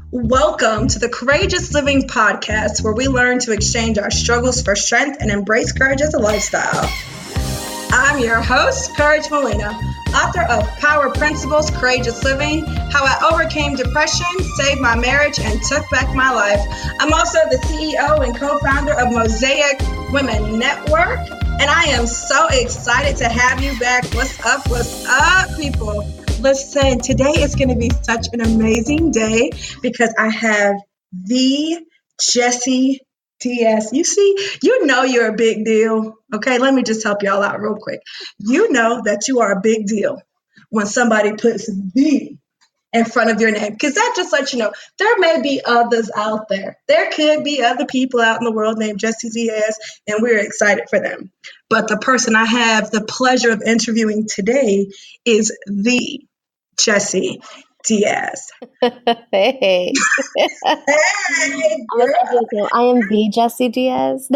Welcome to the Courageous Living Podcast, where we learn to exchange our struggles for strength and embrace courage as a lifestyle. I'm your host, Courage Molina, author of Power Principles, Courageous Living, How I Overcame Depression, Saved My Marriage, and Took Back My Life. I'm also the CEO and co-founder of Mosaic Women Network, and I am so excited to have you back. What's up, people? Listen, today is going to be such an amazing day because I have the Jessie Diaz. You know you're a big deal. Okay, let me just help y'all out real quick. You know that you are a big deal when somebody puts the in front of your name, because that just lets you know there may be others out there. There could be other people out in the world named Jessie Diaz, and we're excited for them. But the person I have the pleasure of interviewing today is the Jessie Diaz. Hey. Hey, I am the Jessie Diaz.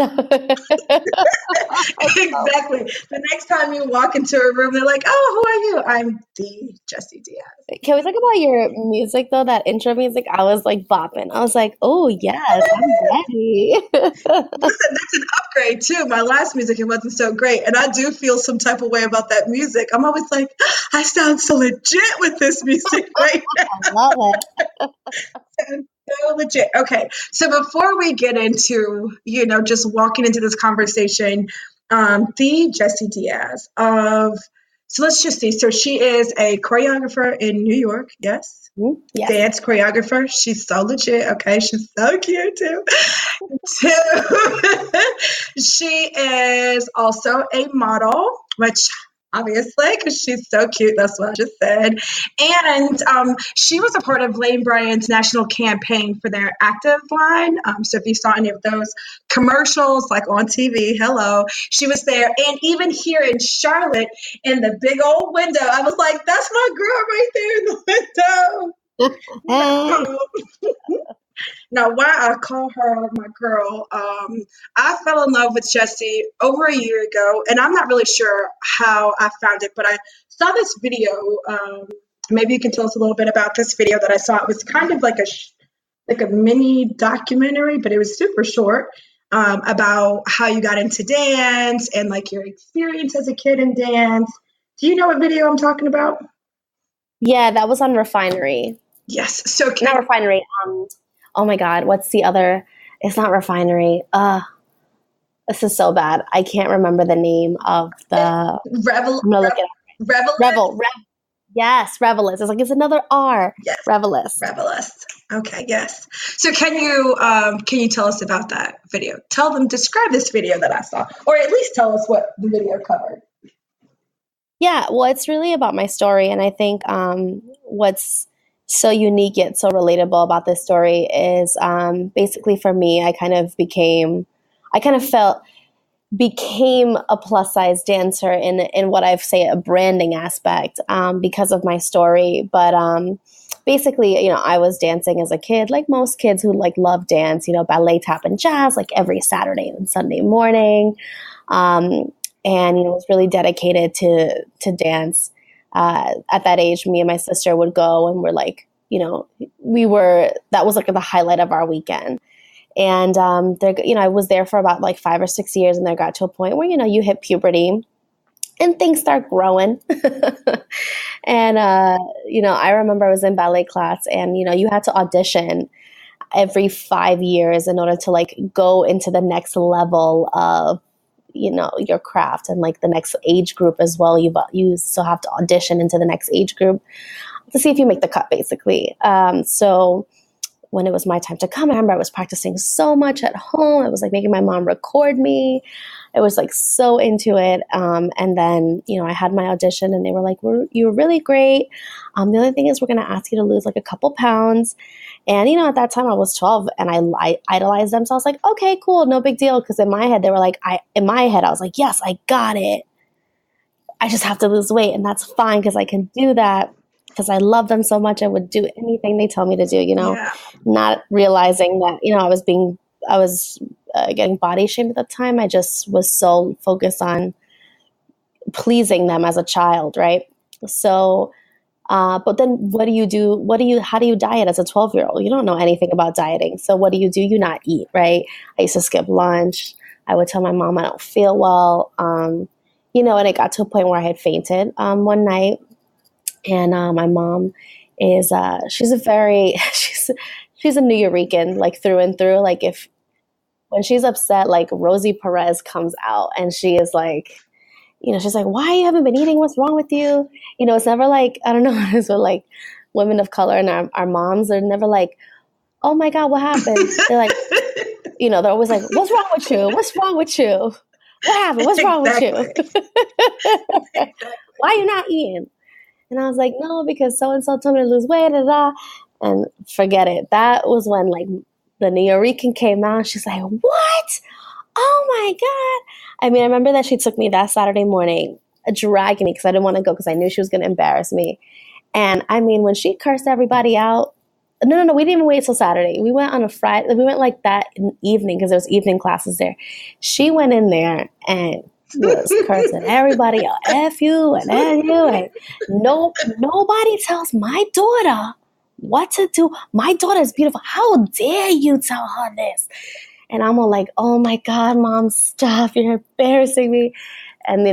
Exactly. The next time you walk into a room, they're like, "Oh, who are you?" I'm the Jessie Diaz. Can we talk about your music though? That intro music, I was like bopping. I was like, oh yes, I'm ready. Listen, that's an upgrade too. My last music, it wasn't so great. And I do feel some type of way about that music. I'm always like, I sound so legit with this music right now. I love it. So legit. Okay. So before we get into, just walking into this conversation, the Jessie Diaz so let's just see. So she is a choreographer in New York. Yes. Yes. Dance choreographer. She's so legit. Okay. She's so cute too. She is also a model, which obviously, because she's so cute. That's what I just said. And she was a part of Lane Bryant's national campaign for their active line. So if you saw any of those commercials, like on TV, hello, she was there. And even here in Charlotte, in the big old window, I was like, that's my girl right there in the window. Now, why I call her my girl, I fell in love with Jessie over a year ago, and I'm not really sure how I found it, but I saw this video. Maybe you can tell us a little bit about this video that I saw. It was kind of like a mini documentary, but it was super short, about how you got into dance and like your experience as a kid in dance. Do you know what video I'm talking about? Yeah, that was on Refinery. Yes. So not Refinery. Oh my God, what's the other? It's not Refinery. This is so bad. I can't remember the name of the Revel. Yes, Revelist. It's another R. Yes. Revelist. Okay, yes. So can you tell us about that video? Describe this video that I saw, or at least tell us what the video covered. Yeah, well, it's really about my story, and I think what's so unique yet so relatable about this story is basically for me, I kind of became a plus size dancer in what I say a branding aspect because of my story. But basically, I was dancing as a kid, like most kids who love dance, ballet, tap, and jazz, like every Saturday and Sunday morning, and was really dedicated to dance. At that age, me and my sister would go, and that was the highlight of our weekend. And I was there for about 5 or 6 years, and there got to a point where you hit puberty and things start growing. And I remember I was in ballet class, and you had to audition every 5 years in order to go into the next level of your craft and the next age group as well. You still have to audition into the next age group to see if you make the cut, basically. So when it was my time to come, I remember I was practicing so much at home. I was making my mom record me. I was so into it. And then, I had my audition, and they were like, you were really great. The only thing is we're going to ask you to lose a couple pounds. And, at that time I was 12, and I idolized them. So I was like, okay, cool. No big deal. Cause in my head, I was like, yes, I got it. I just have to lose weight, and that's fine. Cause I can do that. Because I love them so much, I would do anything they tell me to do, not realizing that, I was getting body shamed at the time. I just was so focused on pleasing them as a child, right? So But then what do you do? How do you diet as a 12-year-old? You don't know anything about dieting. So what do? You not eat, right? I used to skip lunch. I would tell my mom I don't feel well. And it got to a point where I had fainted one night. And my mom is, she's a very, she's a New Yorican, like through and through. Like when she's upset, like Rosie Perez comes out and she is like, she's like, why you haven't been eating? What's wrong with you? It's never like, I don't know what it is with like women of color and our moms. They're never like, oh my God, what happened? They're like, they're always like, what's wrong with you? What's wrong with you? What happened? What's wrong with you? Why are you not eating? And I was like, no, because so-and-so told me to lose weight, and forget it. That was when like the Nuyorican came out. She's like, what? Oh my God. I mean, I remember that she took me that Saturday morning, dragging me because I didn't want to go because I knew she was going to embarrass me. And I mean, when she cursed everybody out, no, we didn't even wait till Saturday. We went on a Friday. We went like that in evening because there was evening classes there. She went in there and was cursing everybody out. F you and F you. And nobody tells my daughter what to do. My daughter is beautiful. How dare you tell her this? And I'm all like, oh my God, Mom, stop. You're embarrassing me. And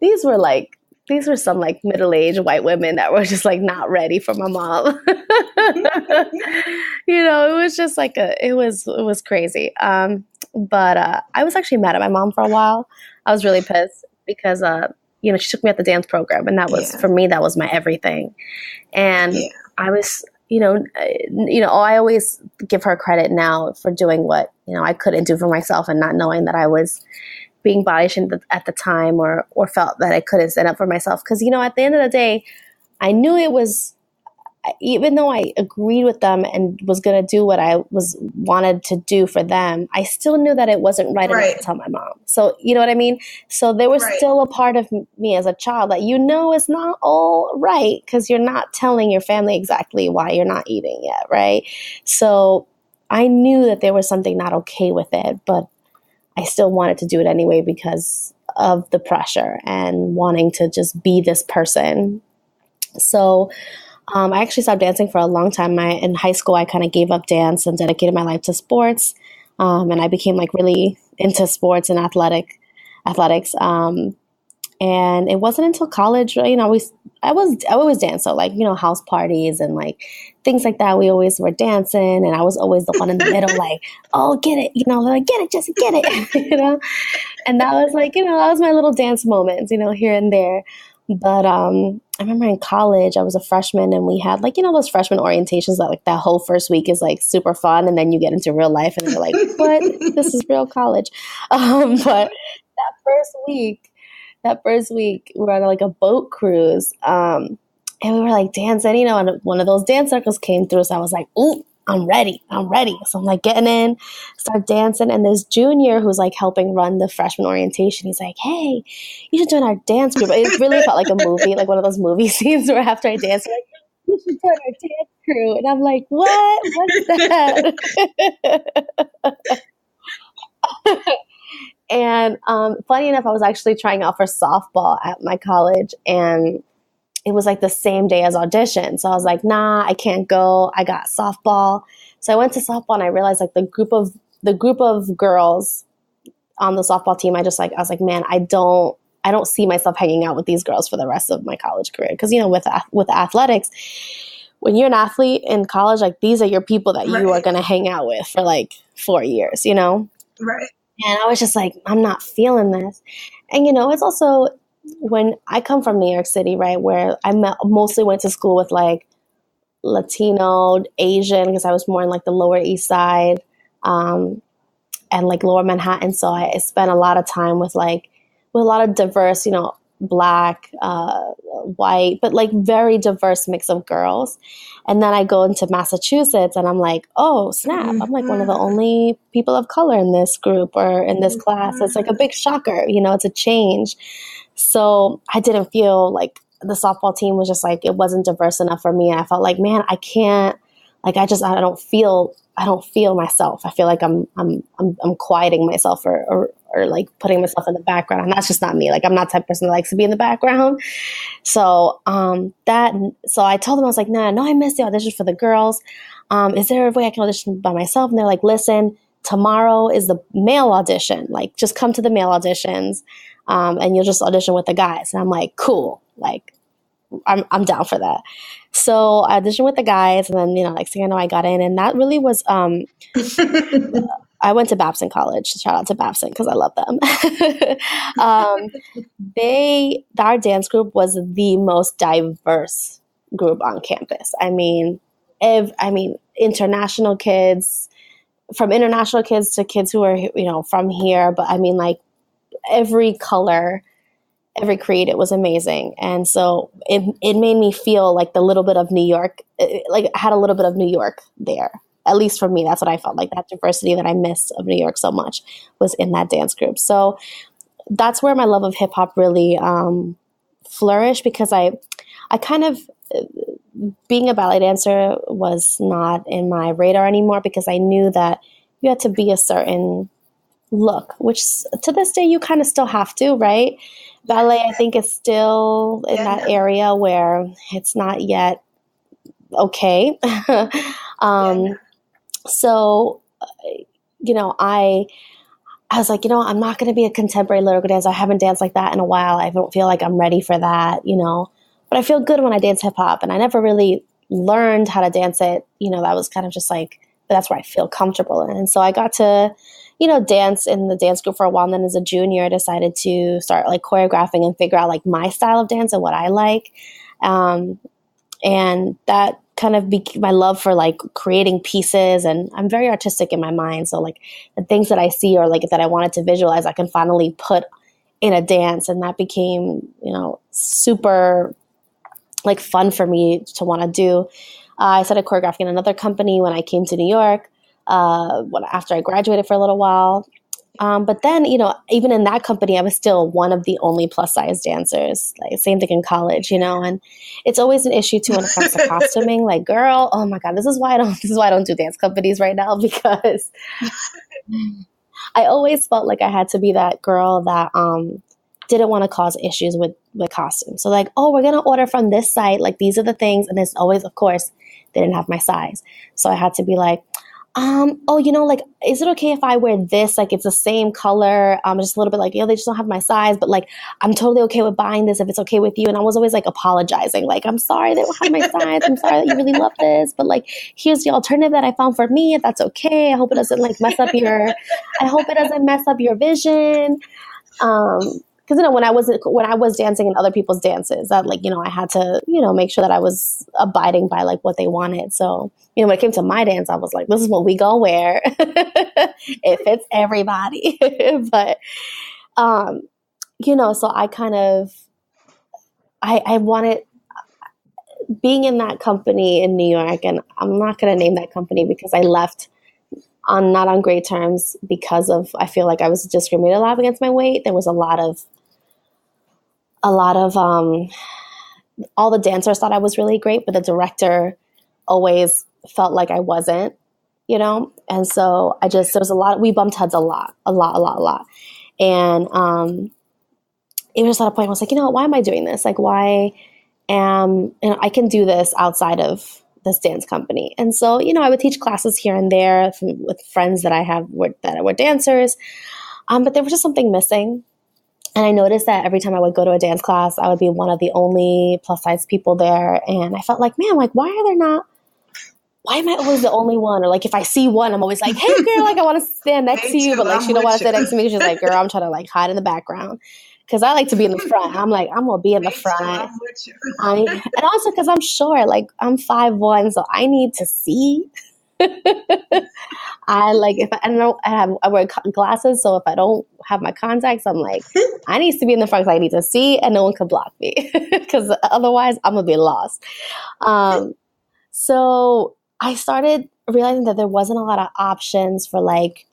these were some like middle-aged white women that were just like not ready for my mom. It was just like it was crazy. But I was actually mad at my mom for a while. I was really pissed because she took me at the dance program, and that was for me, that was my everything. And I was, I always give her credit now for doing what I couldn't do for myself, and not knowing that I was being body shamed at the time, or felt that I couldn't stand up for myself. Because, at the end of the day, I knew it was, even though I agreed with them and was going to do what I wanted to do for them, I still knew that it wasn't right enough to tell my mom. So, you know what I mean? So there was still a part of me as a child that, it's not all right because you're not telling your family exactly why you're not eating yet, right? So I knew that there was something not okay with it, but I still wanted to do it anyway because of the pressure and wanting to just be this person. So I actually stopped dancing for a long time. In high school, I kind of gave up dance and dedicated my life to sports. And I became like really into sports and athletics. And it wasn't until college, I always danced. So like, house parties and like things like that. We always were dancing, and I was always the one in the middle, like, oh, get it, like, get it, Jessie, get it, And that was like, that was my little dance moments, here and there. But I remember in college, I was a freshman, and we had like, those freshman orientations that like that whole first week is like super fun. And then you get into real life and you're like, what? This is real college. But that first week we were on like a boat cruise. And we were like dancing, and one of those dance circles came through. So I was like, ooh, I'm ready. So I'm like getting in, start dancing. And this junior who's like helping run the freshman orientation, he's like, hey, you should join our dance group. It really felt like a movie, like one of those movie scenes where after I dance, like, you should join our dance crew. And I'm like, what? What's that? And funny enough, I was actually trying out for softball at my college, and it was like the same day as audition. So I was like, nah, I can't go. I got softball. So I went to softball, and I realized like the group of girls on the softball team, I was like, man, I don't see myself hanging out with these girls for the rest of my college career. Cause with athletics, when you're an athlete in college, like these are your people that you are going to hang out with for like 4 years, Right. And I was just like, I'm not feeling this. And, it's also when I come from New York City, right, where I mostly went to school with like Latino, Asian, because I was more in like the Lower East Side and like Lower Manhattan. So I spent a lot of time with a lot of diverse, Black, white, but like very diverse mix of girls. And then I go into Massachusetts, and I'm like, oh, snap. I'm like one of the only people of color in this group or in this class. It's like a big shocker, it's a change. So I didn't feel like the softball team was just like, it wasn't diverse enough for me. And I felt like, man, I can't like, I don't feel myself. I feel like I'm quieting myself or like putting myself in the background. And that's just not me. Like, I'm not the type of person that likes to be in the background. So, so I told them, I was like, no, I missed the audition for the girls. Is there a way I can audition by myself? And they're like, listen, tomorrow is the male audition. Like, just come to the male auditions, and you'll just audition with the guys. And I'm like, cool. Like, I'm down for that. So I auditioned with the guys, and then, next thing I know, I got in, and that really was, I went to Babson College. Shout out to Babson, because I love them. Our dance group was the most diverse group on campus. I mean, international kids, from international kids to kids who are, from here. But I mean, like, every color, every creed, it was amazing. And so it made me feel like the little bit of New York, like, I had a little bit of New York there. At least for me, that's what I felt like. That diversity that I missed of New York so much was in that dance group. So that's where my love of hip hop really flourished, because I kind of, being a ballet dancer was not in my radar anymore, because I knew that you had to be a certain look, which to this day you kind of still have to, right? Ballet, I think, is still in that area where it's not yet okay. So, I was like, I'm not going to be a contemporary lyrical dancer. I haven't danced like that in a while. I don't feel like I'm ready for that, but I feel good when I dance hip hop, and I never really learned how to dance it. That was kind of just like, but that's where I feel comfortable in. And so I got to, dance in the dance group for a while. And then as a junior, I decided to start like choreographing and figure out like my style of dance and what I like. And that kind of became my love for like creating pieces. And I'm very artistic in my mind. So like the things that I see or like that I wanted to visualize, I can finally put in a dance. And that became, super like fun for me to want to do. I started choreographing in another company when I came to New York, after I graduated for a little while. But then, even in that company, I was still one of the only plus size dancers. Like, same thing in college, and it's always an issue too when it comes to costuming. Like, girl, oh my God, this is why I don't do dance companies right now, because I always felt like I had to be that girl that didn't want to cause issues with costumes. So like, oh, we're going to order from this site. Like, these are the things. And it's always, of course, they didn't have my size. So I had to be like, like, is it okay if I wear this? Like, it's the same color. Just a little bit like, they just don't have my size, but like, I'm totally okay with buying this if it's okay with you. And I was always like apologizing. Like, I'm sorry they don't have my size. I'm sorry that you really love this, but like, here's the alternative that I found for me. If that's okay. I hope it doesn't mess up your vision. Because when I was dancing in other people's dances, that I had to make sure that I was abiding by like what they wanted. So when it came to my dance, I was like, this is what we gonna wear. It fits everybody. But so I kind of I wanted, being in that company in New York, and I'm not gonna name that company because I left not on great terms because of, I feel like I was discriminated a lot against my weight. There was a lot of all the dancers thought I was really great, but the director always felt like I wasn't, and so there was a lot, we bumped heads a lot. And it was at a point I was like, why am I doing this? Like, why I can do this outside of this dance company. And so, I would teach classes here and there with friends that I have that were dancers. But there was just something missing. And I noticed that every time I would go to a dance class, I would be one of the only plus size people there. And I felt like, man, like, why am I always the only one? Or like, if I see one, I'm always like, hey girl, like, I want to stand next to you. But like, she don't want to stand next to me. She's like, girl, I'm trying to like hide in the background. Cause I like to be in the front. I'm like, I'm going to be in the front. And also cause I'm short, like I'm 5'1", so I need to see. I wear glasses, so if I don't have my contacts, I'm like, I need to be in the front because I need to see, and no one can block me because otherwise I'm gonna be lost. So I started realizing that there wasn't a lot of options for like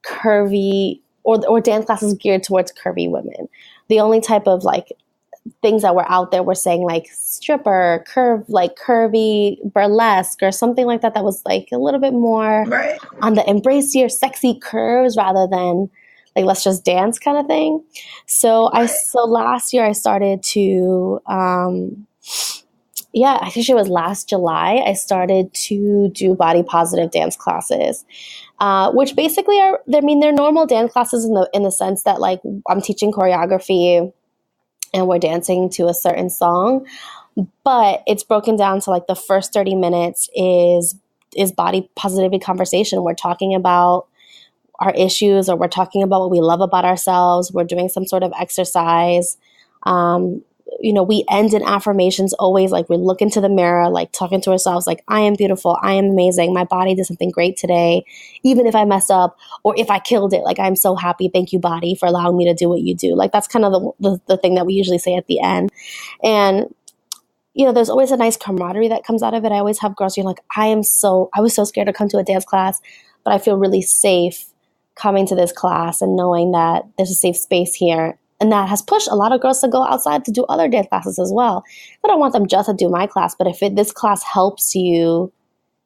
curvy or dance classes geared towards curvy women. The only type of like things that were out there were saying like stripper, curvy, burlesque, or something like that was like a little bit more Right. on the embrace your sexy curves rather than like let's just dance kind of thing. So last year I started to I think it was last July, I started to do body positive dance classes, which basically they're normal dance classes in the sense that like I'm teaching choreography and we're dancing to a certain song, but it's broken down to like the first 30 minutes is body positivity conversation. We're talking about our issues, or we're talking about what we love about ourselves. We're doing some sort of exercise. We end in affirmations always, like we look into the mirror, like talking to ourselves, like I am beautiful, I am amazing, my body did something great today, even if I messed up or if I killed it, like I'm so happy, thank you body for allowing me to do what you do. Like that's kind of the thing that we usually say at the end. And there's always a nice camaraderie that comes out of it. I always have girls who are like, I was so scared to come to a dance class, but I feel really safe coming to this class and knowing that there's a safe space here. And that has pushed a lot of girls to go outside to do other dance classes as well. I don't want them just to do my class, but if this class helps you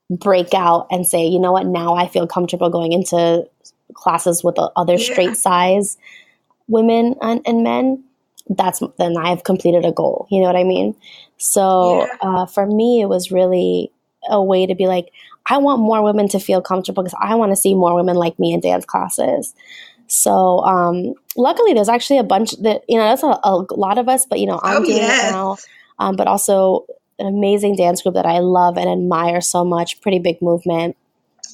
break out and say, you know what, now I feel comfortable going into classes with other straight size women and men, then I've completed a goal. You know what I mean? So for me, it was really a way to be like, I want more women to feel comfortable because I want to see more women like me in dance classes. So luckily, there's actually a bunch that, that's a lot of us, but, I'm doing it now. But also an amazing dance group that I love and admire so much. Pretty big movement.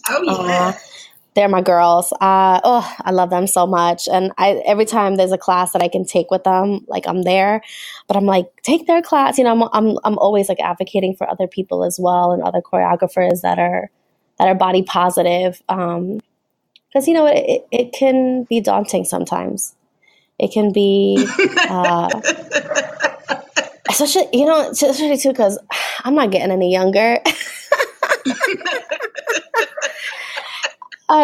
Oh, yeah. They're my girls. I love them so much. And every time there's a class that I can take with them, like I'm there, but I'm like, take their class. I'm always like advocating for other people as well and other choreographers that are body positive. Because, it can be daunting sometimes. It can be, especially too, because I'm not getting any younger.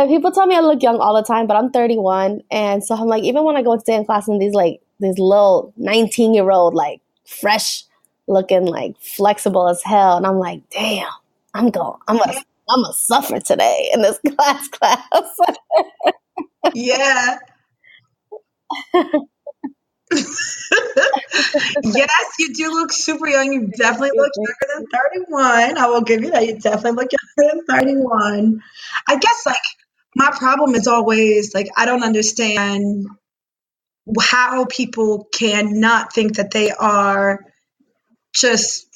People tell me I look young all the time, but I'm 31. And so I'm like, even when I go to dance class and these little 19-year-old, like fresh looking, like flexible as hell. And I'm like, damn, I'm gonna suffer today in this class. Yeah. Yes, you do look super young. You definitely look younger than 31. I will give you that. You definitely look younger than 31. I guess like my problem is always like I don't understand how people can not think that they are just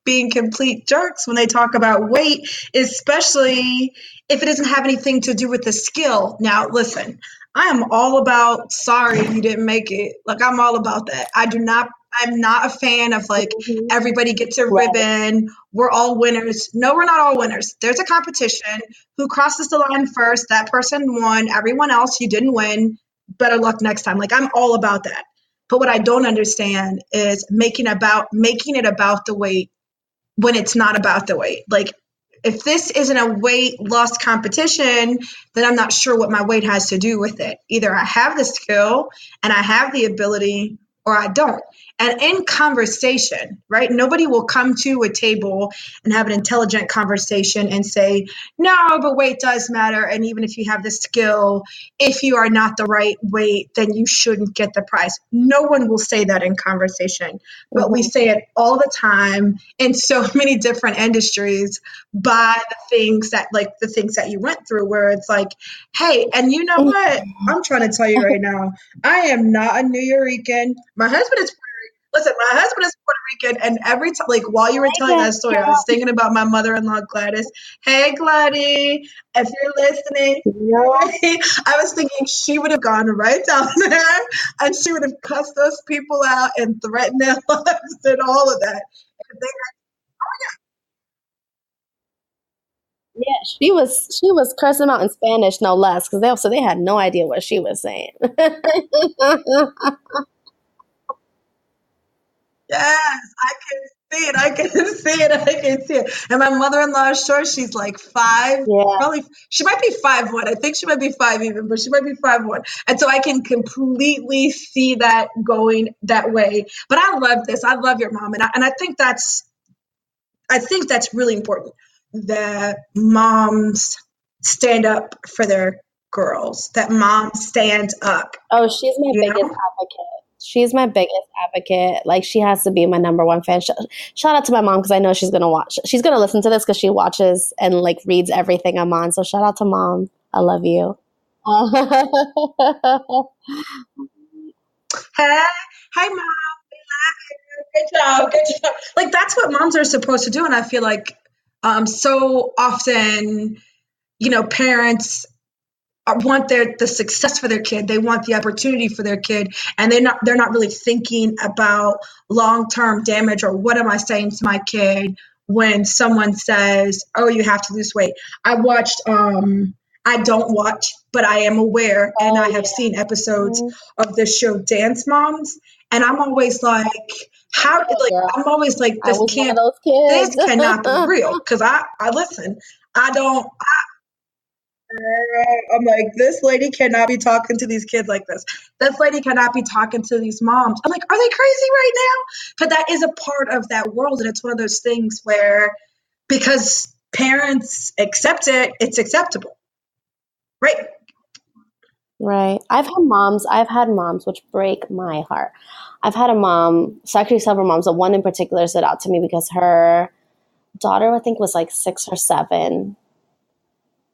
being complete jerks when they talk about weight, especially if it doesn't have anything to do with the skill. Now, listen, I am all about sorry you didn't make it. Like I'm all about that. I'm not a fan of like everybody gets a ribbon. We're all winners. No, we're not all winners. There's a competition. Who crosses the line first? That person won. Everyone else, you didn't win. Better luck next time. Like I'm all about that. But what I don't understand is making it about the weight when it's not about the weight. Like if this isn't a weight loss competition, then I'm not sure what my weight has to do with it. Either I have the skill and I have the ability or I don't. And in conversation, right? Nobody will come to a table and have an intelligent conversation and say, no, but weight does matter. And even if you have the skill, if you are not the right weight, then you shouldn't get the prize. No one will say that in conversation, but we say it all the time in so many different industries by the things that you went through, where it's like, hey, and you know what? I'm trying to tell you right now, I am not a New Yorican. My husband is Puerto Rican, and every time, like while you were telling that story, I was thinking about my mother-in-law, Gladys. Hey, Gladys, if you're listening, I was thinking she would have gone right down there, and she would have cussed those people out and threatened their lives and all of that. Yeah, she was cursing out in Spanish, no less, because they had no idea what she was saying. Yes, I can see it. I can see it. I can see it. And my mother-in-law is short. She's like 5. Yeah. Probably she might be 5'1". I think she might be 5 even, but she might be 5'1". And so I can completely see that going that way. But I love this. I love your mom, and I think that's really important that moms stand up for their girls. That moms stand up. Oh, she's my biggest know? advocate. She's my biggest advocate. Like, she has to be my number one fan. Shout out to my mom, because I know she's gonna watch. She's gonna listen to this because she watches and like reads everything I'm on. So shout out to mom. I love you. Hey, mom. Good job. Good job. Like, that's what moms are supposed to do. And I feel like so often, parents want the success for their kid. They want the opportunity for their kid, and they're not really thinking about long-term damage, or what am I saying to my kid when someone says, "Oh, you have to lose weight." I don't watch, but I am aware, and I have seen episodes of the show Dance Moms, and I'm always like, I'm always like, this cannot be real, because I listen. I'm like, this lady cannot be talking to these kids like this. This lady cannot be talking to these moms. I'm like, are they crazy right now? But that is a part of that world. And it's one of those things where, because parents accept it, it's acceptable. Right? Right. I've had moms which break my heart. I've had a mom, so actually several moms, but one in particular stood out to me because her daughter, I think, was like 6 or 7.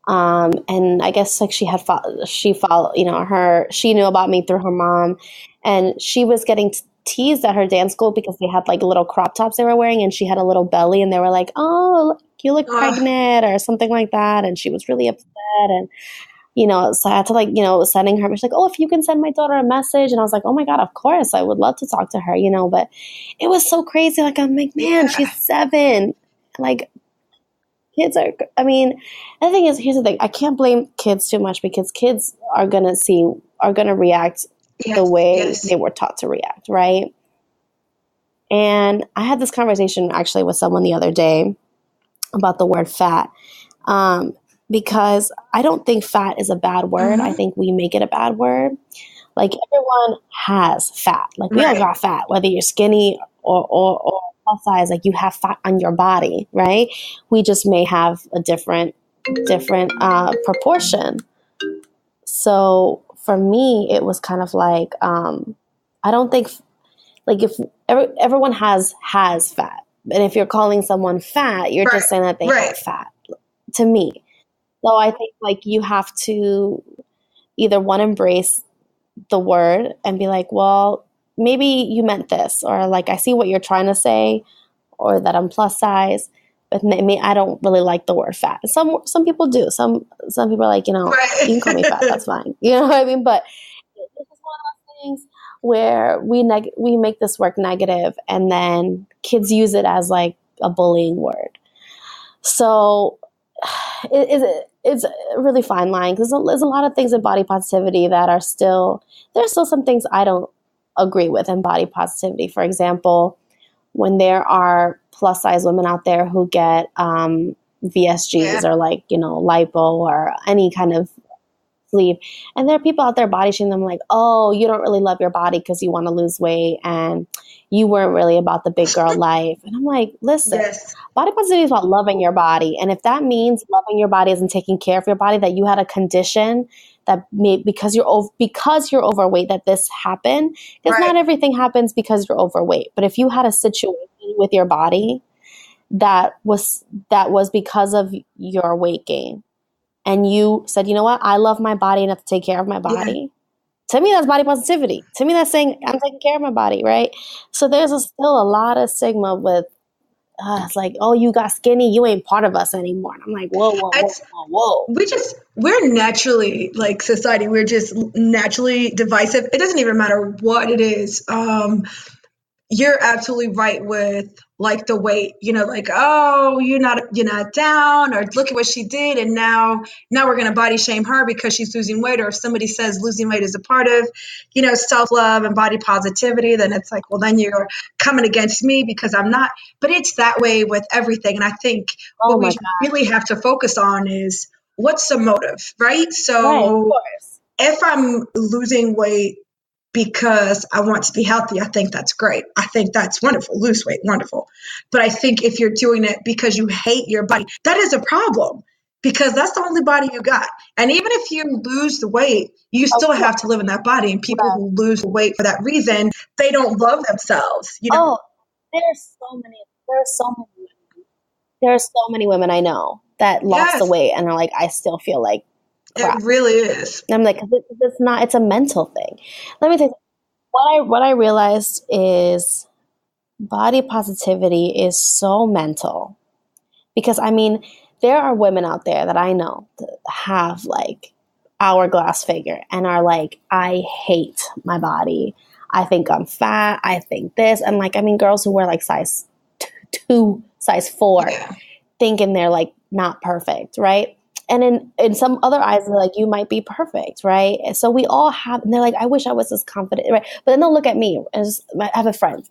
And I guess like she knew about me through her mom, and she was getting teased at her dance school because they had like little crop tops they were wearing, and she had a little belly, and they were like, "Oh, you look pregnant," or something like that. And she was really upset. And, so I had to sending her, she's like, "Oh, if you can send my daughter a message." And I was like, "Oh my God, of course. I would love to talk to her," but it was so crazy. Like, I'm like, man, she's 7. Like, kids are, the thing is, here's the thing. I can't blame kids too much, because kids are going to react the way they were taught to react, right? And I had this conversation actually with someone the other day about the word fat, because I don't think fat is a bad word. Mm-hmm. I think we make it a bad word. Like, everyone has fat. Like, we all got fat, whether you're skinny or plus size. Like, you have fat on your body, right? We just may have a different proportion. So for me, it was kind of like, I don't think, like, if everyone has fat, and if you're calling someone fat, you're just saying that they have fat, to me. So I think, like, you have to either embrace the word and be like, well, maybe you meant this, or like, I see what you're trying to say, or that I'm plus size, but I don't really like the word fat. Some people do. Some people are like, you can call me fat, that's fine. You know what I mean? But it's just one of those things where we make this word negative, and then kids use it as like a bullying word. So it's a really fine line, because there's a lot of things in body positivity that there's still some things I don't agree with in body positivity. For example, when there are plus size women out there who get VSGs or like, lipo or any kind of sleeve, and there are people out there body shaming them, like, "Oh, you don't really love your body because you want to lose weight, and you weren't really about the big girl life." And I'm like, listen, body positivity is about loving your body. And if that means loving your body isn't taking care of your body, that you had a condition that because you're overweight that this happened, because not everything happens because you're overweight. But if you had a situation with your body that was because of your weight gain, and you said, "You know what? I love my body enough to take care of my body." Yeah. To me, that's body positivity. To me, that's saying I'm taking care of my body, right? So there's still a lot of stigma with it's like, "Oh, you got skinny, you ain't part of us anymore." And I'm like, whoa. We're naturally, like society, we're just naturally divisive. It doesn't even matter what it is. You're absolutely right with like the weight, like, oh, you're not down, or look at what she did, and now we're going to body shame her because she's losing weight. Or if somebody says losing weight is a part of, self-love and body positivity, then it's like, well, then you're coming against me because I'm not. But it's that way with everything. And I think what we really have to focus on is what's the motive, right? So right, of course. If I'm losing weight because I want to be healthy, I think that's great. I think that's wonderful. Lose weight, wonderful. But I think if you're doing it because you hate your body, that is a problem, because that's the only body you got. And even if you lose the weight, you still have to live in that body. And people who lose weight for that reason, they don't love themselves. Oh, there's so many women I know that lost the weight and are like, I still feel like crap. It really is. And I'm like, it's a mental thing. Let me tell you, what I realized is body positivity is so mental, because I mean, there are women out there that I know that have like hourglass figure and are like, I hate my body. I think I'm fat. I think this. And like, I mean, girls who wear like size 2, size 4, thinking they're like not perfect, right? And in some other eyes, they're like, you might be perfect, right? And so we all have, and they're like, I wish I was as confident, right? But then they'll look at me, and I have a friend,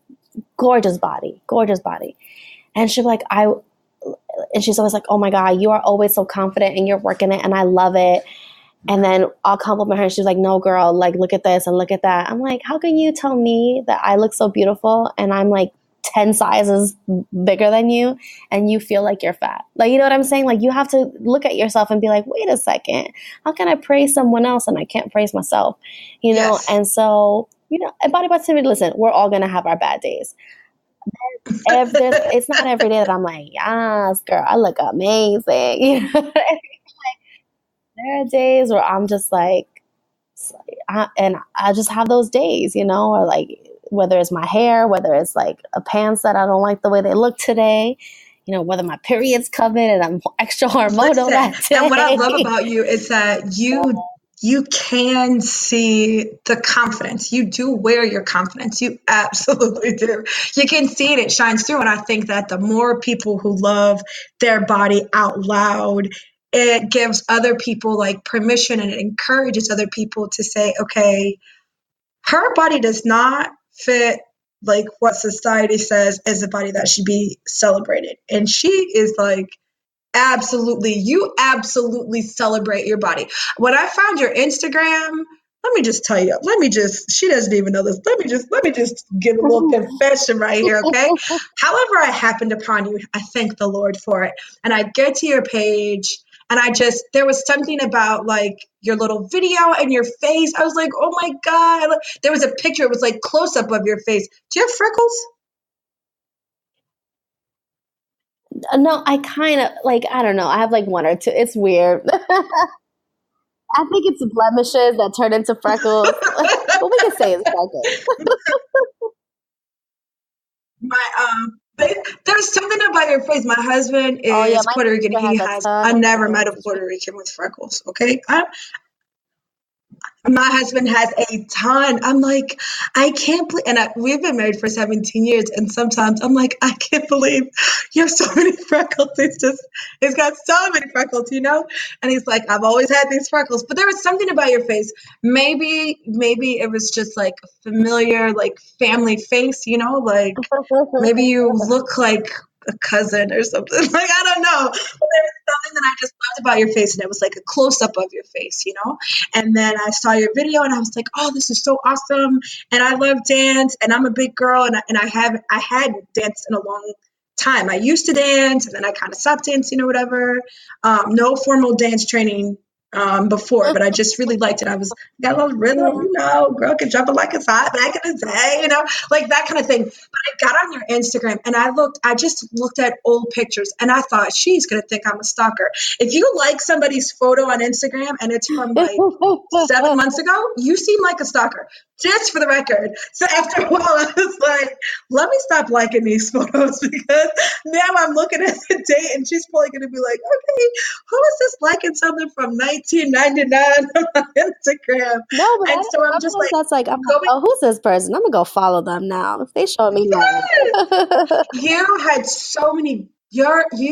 gorgeous body. And she'll be like, and she's always like, oh my God, you are always so confident and you're working it and I love it. And then I'll compliment her and she's like, no girl, like look at this and look at that. I'm like, how can you tell me that I look so beautiful and I'm like 10 sizes bigger than you and you feel like you're fat? Like, you know what I'm saying? Like, you have to look at yourself and be like, wait a second, how can I praise someone else and I can't praise myself? And so, and body positivity, listen, we're all going to have our bad days. It's not every day that I'm like, yes, girl, I look amazing. There are days where I'm just like, and I just have those days, or like, whether it's my hair, whether it's like a pants that I don't like the way they look today, whether my period's coming and I'm extra hormonal that day. And what I love about you is that you can see the confidence. You do wear your confidence. You absolutely do. You can see it. It shines through. And I think that the more people who love their body out loud, it gives other people like permission, and it encourages other people to say, okay, her body does not fit like what society says is a body that should be celebrated. And she is like, you absolutely celebrate your body. When I found your Instagram, let me just tell you, she doesn't even know this. Let me just give a little confession right here, okay? However I happened upon you, I thank the Lord for it. And I get to your page, and there was something about like your little video and your face. I was like, oh my God. There was a picture, it was like close up of your face. Do you have freckles? No, I kind of like, I don't know. I have like 1 or 2. It's weird. I think it's blemishes that turn into freckles. But we can say it's freckles. There's something about your face. My husband is Puerto Rican. I never met a Puerto Rican with freckles. Okay. My husband has a ton. I'm like, I can't believe, and we've been married for 17 years. And sometimes I'm like, I can't believe you have so many freckles. It's got so many freckles, And he's like, I've always had these freckles, but there was something about your face. Maybe it was just like a familiar, like family face, like maybe you look like a cousin or something. Like, I don't know. But there was something that I just loved about your face, and it was like a close-up of your face, And then I saw your video, and I was like, oh, this is so awesome. And I love dance, and I'm a big girl, and I hadn't danced in a long time. I used to dance, and then I kind of stopped dancing or whatever. No formal dance training before, but I just really liked it. Got a little rhythm, girl can jump it like it's hot back in the day, like that kind of thing. But I got on your Instagram and I just looked at old pictures, and I thought, she's going to think I'm a stalker. If you like somebody's photo on Instagram and it's from like 7 months ago, you seem like a stalker, just for the record. So after a while, I was like, let me stop liking these photos, because now I'm looking at the date and she's probably going to be like, okay, who is this liking something from $19.99 on Instagram. No, but And so I'm just like, that's like, I'm like, going, oh, who's this person? I'm gonna go follow them now. If they show me yes, love. you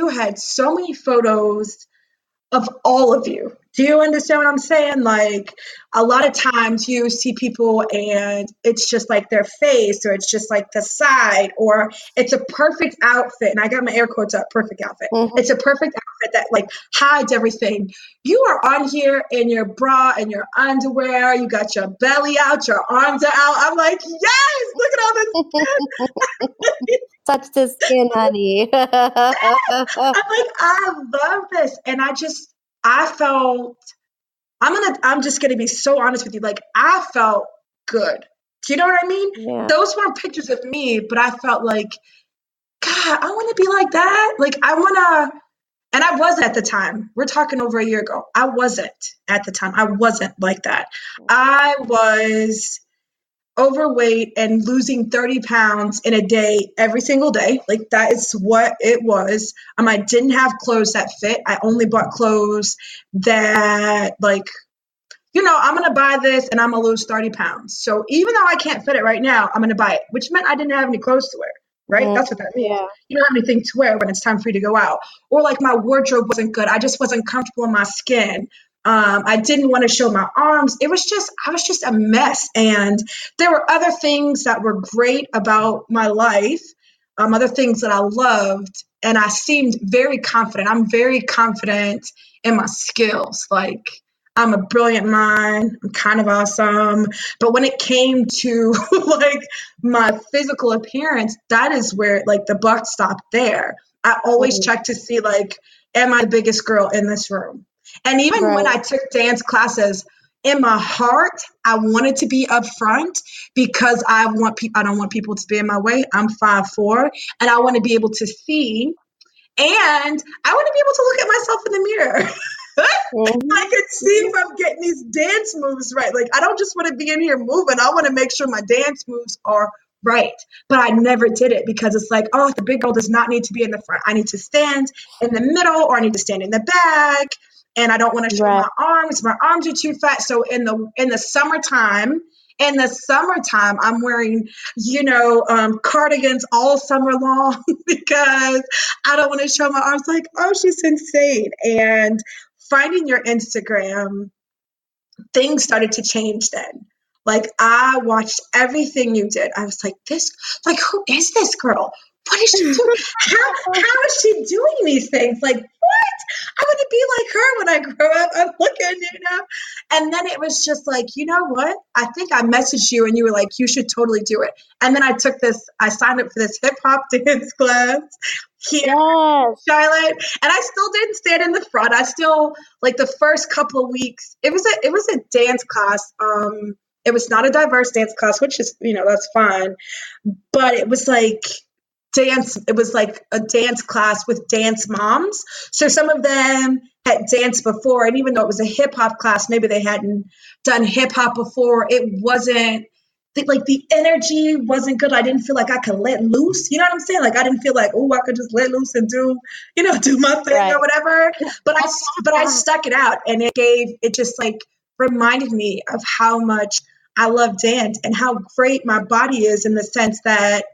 had so many photos of all of you. Do you understand what I'm saying? Like, a lot of times you see people and it's just like their face, or it's just like the side, or it's a perfect outfit. And I got my air quotes up, perfect outfit. Mhm. It's a perfect outfit that like hides everything. You are on here in your bra and your underwear. You got your belly out, your arms are out. I'm like, yes, look at all this. Touch the skin, honey. I'm like, I love this. And I felt, I'm just gonna be so honest with you. Like, I felt good. Do you know what I mean? Yeah. Those weren't pictures of me, but I felt like, God, I want to be like that. Like, I want to, and I wasn't at the time. We're talking over a year ago. I wasn't at the time. I wasn't like that. I was overweight and losing 30 pounds in a day, every single day. Like, that is what it was. I didn't have clothes that fit. I only bought clothes that, like, I'm going to buy this and I'm going to lose 30 pounds. So even though I can't fit it right now, I'm going to buy it, which meant I didn't have any clothes to wear. Right? That's what that means. Yeah. You don't have anything to wear when it's time for you to go out. Or like, my wardrobe wasn't good. I just wasn't comfortable in my skin. I didn't want to show my arms. I was just a mess. And there were other things that were great about my life, other things that I loved. And I seemed very confident. I'm very confident in my skills. Like, I'm a brilliant mind. I'm kind of awesome. But when it came to like my physical appearance, that is where like the buck stopped there. I always check to see, like, am I the biggest girl in this room? And even when I took dance classes, in my heart, I wanted to be up front because I don't want people to be in my way. I'm 5'4", and I want to be able to see, and I want to be able to look at myself in the mirror. I can see if I'm getting these dance moves right. Like, I don't just want to be in here moving. I want to make sure my dance moves are right. But I never did it because it's like, oh, the big girl does not need to be in the front. I need to stand in the middle, or I need to stand in the back. And I don't want to show my arms. My arms are too fat. So in the summertime, I'm wearing, cardigans all summer long because I don't want to show my arms. Like, oh, she's insane. And finding your Instagram, things started to change then. Like, I watched everything you did. I was like, who is this girl? What is she doing? How is she doing these things? Like, what? I want to be like her when I grow up. I'm looking, And then it was just like, you know what? I think I messaged you and you were like, you should totally do it. And then I signed up for this hip hop dance class here in Charlotte. And I still didn't stand in the front. I still, like, the first couple of weeks, it was a dance class. It was not a diverse dance class, which is, that's fine. But it was like a dance class with dance moms. So some of them had danced before, and even though it was a hip hop class, maybe they hadn't done hip hop before. It wasn't like, the energy wasn't good. I didn't feel like I could let loose. You know what I'm saying? Like, I didn't feel like, oh, I could just let loose and do my thing or whatever. But I stuck it out, and it just like reminded me of how much I love dance and how great my body is, in the sense that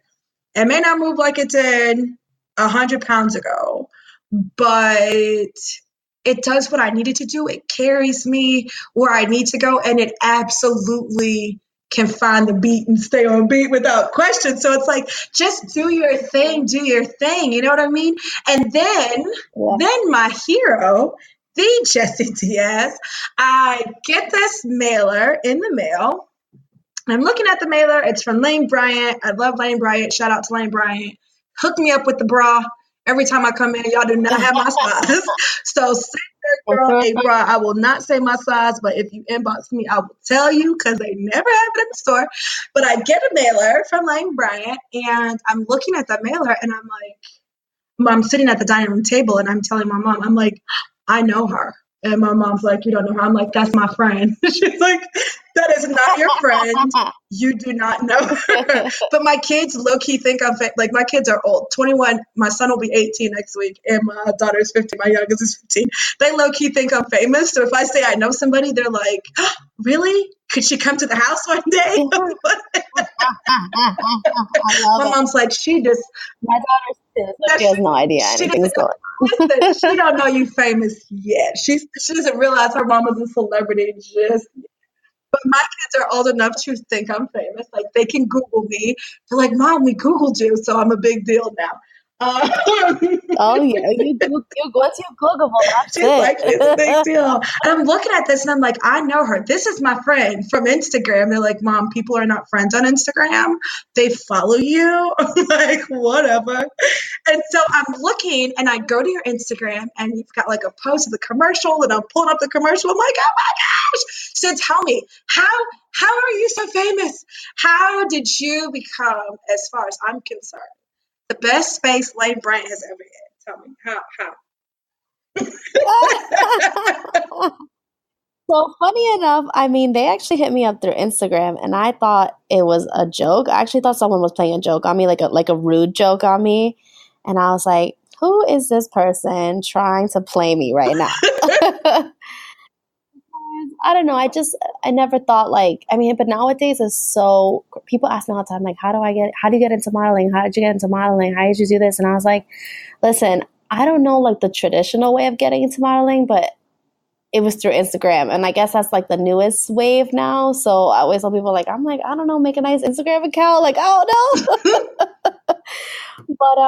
it may not move like it did 100 pounds ago, but it does what I needed to do. It carries me where I need to go, and it absolutely can find the beat and stay on beat without question. So it's like, just do your thing. You know what I mean? And then my hero, the Jessie Diaz, I get this mailer in the mail. I'm looking at the mailer. It's from Lane Bryant. I love Lane Bryant. Shout out to Lane Bryant. Hook me up with the bra. Every time I come in, y'all do not have my size. So send that girl a bra. I will not say my size, but if you inbox me, I will tell you, because they never have it in the store. But I get a mailer from Lane Bryant, and I'm looking at that mailer, and I'm like, I'm sitting at the dining room table, and I'm telling my mom, I'm like, I know her. And my mom's like, you don't know her. I'm like, that's my friend. She's like, That is not your friend. You do not know her. But my kids low-key think I'm like, my kids are old. 21, my son will be 18 next week, and my daughter is 15. My youngest is 15. They low-key think I'm famous. So if I say I know somebody, they're like, oh, really? Could she come to the house one day? My mom's like, my daughter's too, so she has no idea anything's going on. Listen, she don't know you famous yet. She doesn't realize her mama's a celebrity just. But my kids are old enough to think I'm famous. Like they can Google me. They're like, "Mom, we Googled you, so I'm a big deal now." Oh yeah, you once you Googleable, that's She's it. like, it's a big deal. And I'm looking at this and I'm like, I know her. This is my friend from Instagram. They're like, Mom, people are not friends on Instagram. They follow you. I'm like, whatever. And so I'm looking and I go to your Instagram and you've got like a post of the commercial and I'm pulling up the commercial. I'm like, oh my gosh. So tell me, how are you so famous? How did you become, as far as I'm concerned, the best space Lane Bryant has ever had? Tell me, how? So funny enough, I mean, they actually hit me up through Instagram, and I thought it was a joke. I actually thought someone was playing a joke on me, like a rude joke on me, and I was like, "Who is this person trying to play me right now?" I don't know. I never thought but nowadays it's so, people ask me all the time, like, how do you get into modeling? How did you get into modeling? How did you do this? And I was like, listen, I don't know like the traditional way of getting into modeling, but it was through Instagram. And I guess that's like the newest wave now. So I always tell people I don't know, make a nice Instagram account. Like, I don't know. But,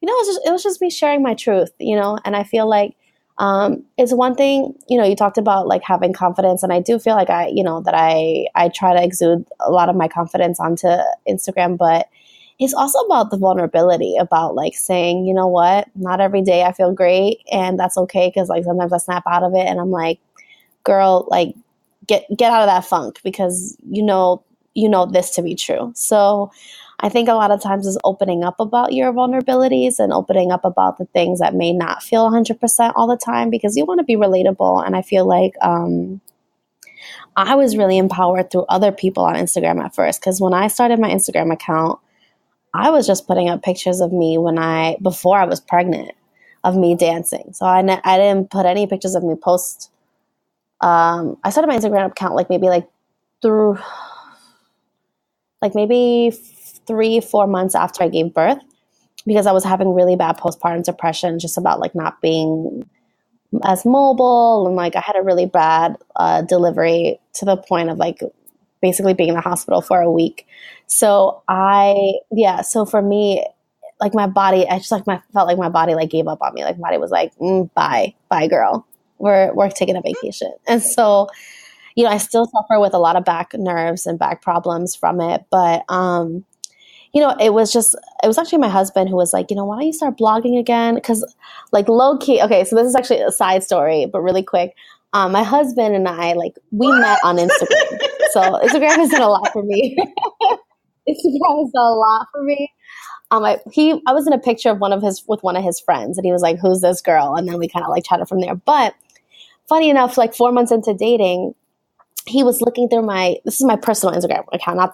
it was just me sharing my truth, and I feel like, it's one thing, you talked about like having confidence, and I do feel like I try to exude a lot of my confidence onto Instagram, but it's also about the vulnerability, about like saying, you know what, not every day I feel great, and that's okay, because like sometimes I snap out of it and I'm like, girl, like get out of that funk, because you know this to be true. So I think a lot of times is opening up about your vulnerabilities and opening up about the things that may not feel 100% all the time, because you want to be relatable. And I feel like I was really empowered through other people on Instagram at first, because when I started my Instagram account, I was just putting up pictures of me before I was pregnant, of me dancing. So I didn't put any pictures of me post. I started my Instagram account maybe 3-4 months after I gave birth, because I was having really bad postpartum depression, just about like not being as mobile, and like I had a really bad delivery, to the point of like basically being in the hospital for a week. So so for me, like my body, I just felt like my body like gave up on me. Like my body was like, bye girl, we're taking a vacation. And so, I still suffer with a lot of back nerves and back problems from it. But, it was actually my husband who was like, why don't you start blogging again? Because like low key, okay, so this is actually a side story, but really quick. My husband and I, like, we met on Instagram. So Instagram has done a lot for me. Instagram has done a lot for me. I was in a picture with one of his friends, and he was like, "Who's this girl?" And then we kind of like chatted from there. But funny enough, like 4 months into dating, he was looking through this is my personal Instagram account, not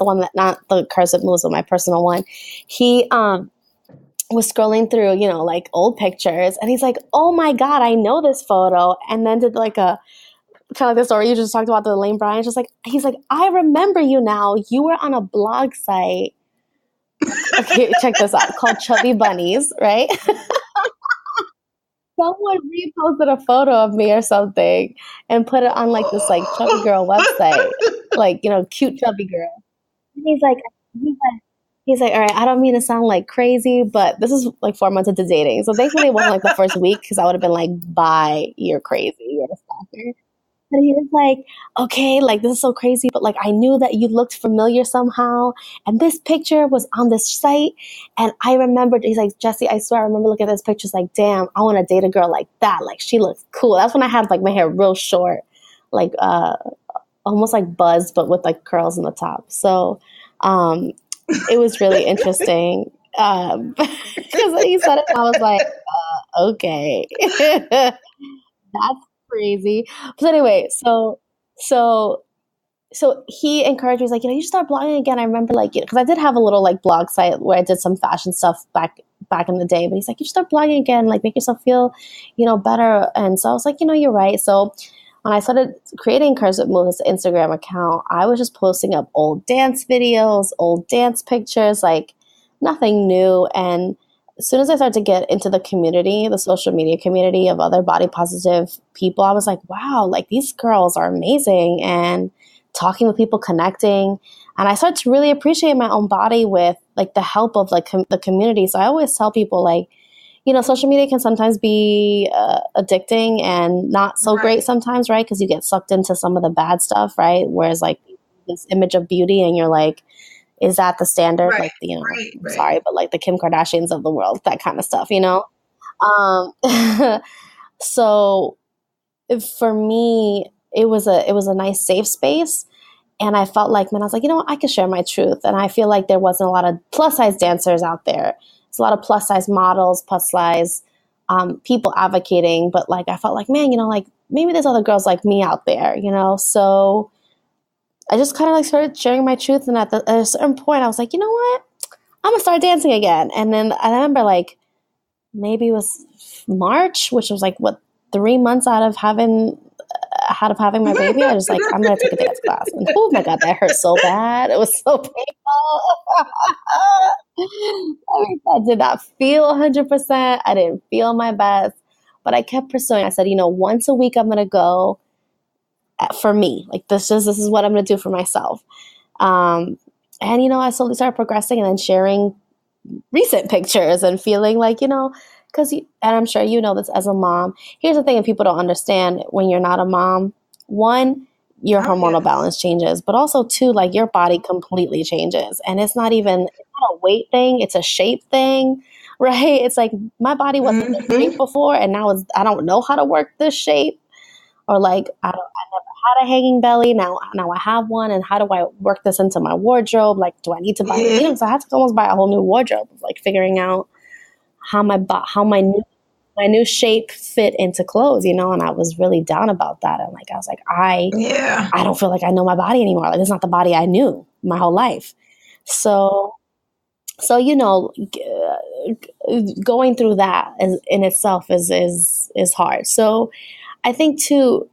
the Cursive Moves, but my personal one. He was scrolling through, like old pictures, and he's like, "Oh my God, I know this photo." And then did like a kind of like the story you just talked about, the Lane Bryant. He's like, "I remember you now. You were on a blog site." Okay, check this out, called Chubby Bunnies, right? Someone reposted a photo of me or something and put it on like this like chubby girl website, like, cute chubby girl. And he's like, all right, I don't mean to sound like crazy, but this is like 4 months into dating. So thankfully it wasn't like the first week, because I would have been like, bye, you're crazy, you're a stalker. But he was like, okay, like this is so crazy, but like I knew that you looked familiar somehow. And this picture was on this site. And I remembered, he's like, Jessie, I swear I remember looking at this picture. It's like, damn, I want to date a girl like that. Like she looks cool. That's when I had like my hair real short, like almost like buzzed, but with like curls in the top. So it was really interesting. Because he said it, and I was like, okay. That's crazy. But anyway, so so he encouraged me, he's like, you should start blogging again. I remember because I did have a little blog site where I did some fashion stuff back in the day, but he's like, you should start blogging again, make yourself feel, better. And so I was like, you're right. So when I started creating Encouragement Moves Instagram account, I was just posting up old dance videos, old dance pictures, nothing new. And as soon as I started to get into the community, the social media community of other body positive people, I was like, wow, these girls are amazing. And talking with people, connecting. And I started to really appreciate my own body with the help of the community. So I always tell people social media can sometimes be addicting and not so great sometimes, right? Because you get sucked into some of the bad stuff, right? Whereas this image of beauty and you're like, is that the standard? Right. Sorry, but the Kim Kardashians of the world, that kind of stuff, So for me, it was a nice safe space. And I felt I was like, I could share my truth. And I feel like there wasn't a lot of plus size dancers out there. It's a lot of plus size models, plus size people advocating. But I felt man, maybe there's other girls like me out there, So I just kind of started sharing my truth. And at a certain point, I was like, you know what? I'm going to start dancing again. And then I remember maybe it was March, which was 3 months out of having my baby. I was like, I'm going to take a dance class. And oh my God, that hurt so bad. It was so painful. I did not feel 100%. I didn't feel my best, but I kept pursuing. I said, once a week I'm going to go for me. This is what I'm going to do for myself. And, I slowly started progressing and then sharing recent pictures and feeling because, and I'm sure you know this as a mom. Here's the thing that people don't understand when you're not a mom. One, your hormonal balance changes, but also two, your body completely changes. And it's not a weight thing. It's a shape thing, right? It's my body wasn't this shape before. And now I don't know how to work this shape, or I never had a hanging belly. Now I have one. And how do I work this into my wardrobe? Do I need to buy, so I had to almost buy a whole new wardrobe of figuring out how my new shape fit into clothes, and I was really down about that. And I was like, I don't feel like I know my body anymore. It's not the body I knew my whole life. So going through that in itself is hard. So I think too,